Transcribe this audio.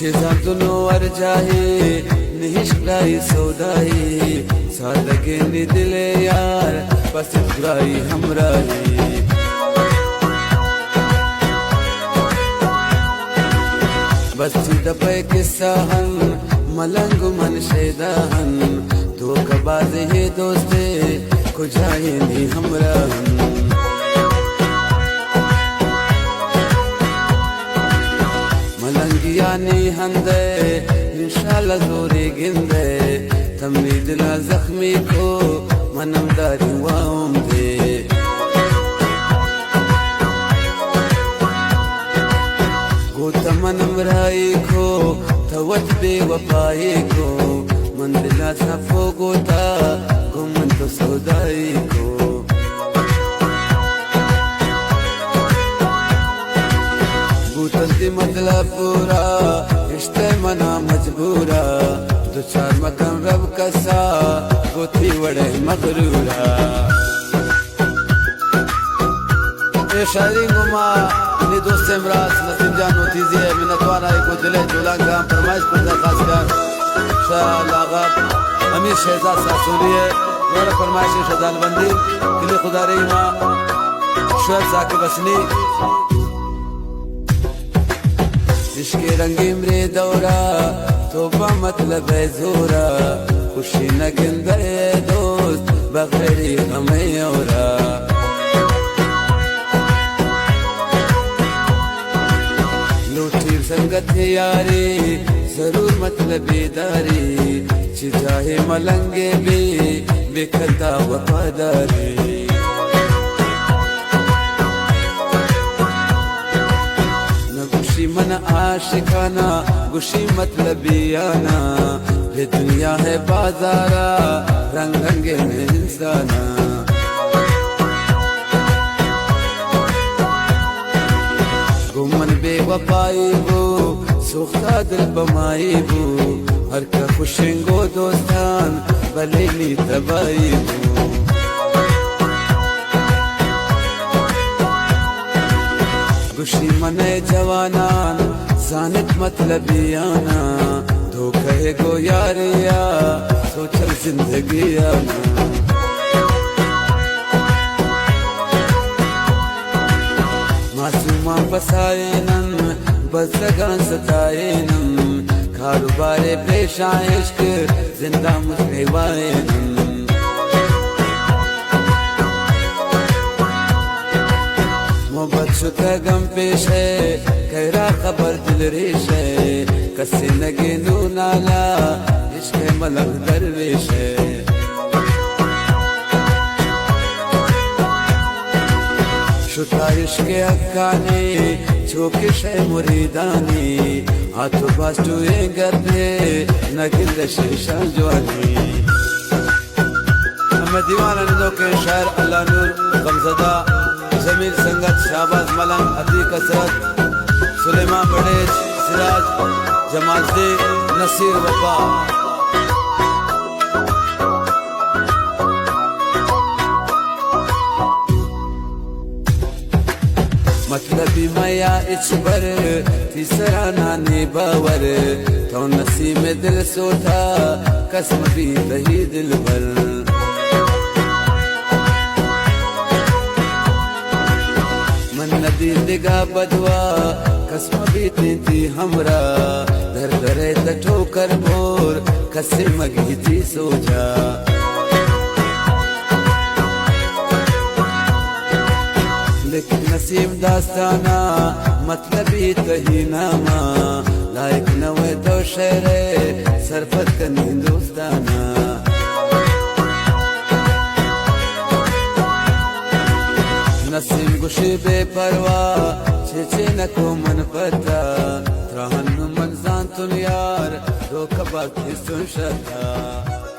चेजातुनो अर्जाहे निहिशराई सौदाई सादगे निदिले यार पसिद्राई हमराही बस्ती दपे किस्साहन मलंग मन शेदाहन धोखाबाज है दोस्ते खुजाए नी हमराहन मलंगियानी हंदे इंशाल्लाह जोरे गिंदे तमनी दिला जख्मी को मनमदारी वाम दे गोता मनमराई को तवत बेवफाई को मंदिला सफो गोता गुमन तो सौदाई को मतलब पूरा रिश्ते मना मजबूरा दो चार मकम रब कसा गोती वड़े मगरूरा ये शायरी गुमा ने दोस्त इमराज नसीम जान नतीजे मिन्नतवाना को दिले जुलांगा फरमाइश पर खास कर शाह अमीर शहजाद सासुरी है मेरा फरमाइश शहजाद बंदी दिल खुदा रही माँ शुएब जाके बसनी इश्क़े रंगी मरे दौरा तोबा मतलब है जोरा खुशी न गिंदे दोस्त बगैरी हमें औरा लूटी संगत यारी जरूर मतलब बेदारी चिजाहे मलंगे भी बेखता वफादारी मन आशिकाना गुशी मतलबियाना ये दुनिया है बाजारा रंग रंगे में इंसाना गुमन बेवफाई वो सुखता दिल बमाई वो हर का खुशेंगो दोस्तान बलेली तबाई वो खुशी मने जवानान जानत मतलबियाना धोखे गो यारिया सोचल जिंदगी आना मासूमा बसाए नन बसगान सताए नन कारोबारे पेश इश्क जिंदा मुझे वाए नन शुक्र गम पेश है कहरा खबर दिल रेश है कसे लगे नू नाला इश्क मलक दरवेश है शुता इश्क अक्काने चौकिश है मुरीदानी हाथों बास्टू गर्दे नगिल शीशा जवानी मैं दीवाना निदो के शायर अल्लाह नूर गमजदा जमील संगत शाहबाज मलंग अती कसरत सुलेमान बड़ेज सिराज जमालदे नसीर वफा मतलबी मया इचबर तीसरा नानी बावर तो नसीब में दिल सोता कसम भी दही दिल भर नदी दिगा बदवा कसम बीती थी हमरा धर धरे तठो कर भोर कसे मगी थी सोजा लेकिन नसीब दास्ताना मतलबी कही नामा लायक नवे तो शेरे सरफत कन हिंदुस्ताना नसीम गुशी बेपरवा छे न को मन पता त्रहन मन जान तुन यार रोक बाकी सुन शता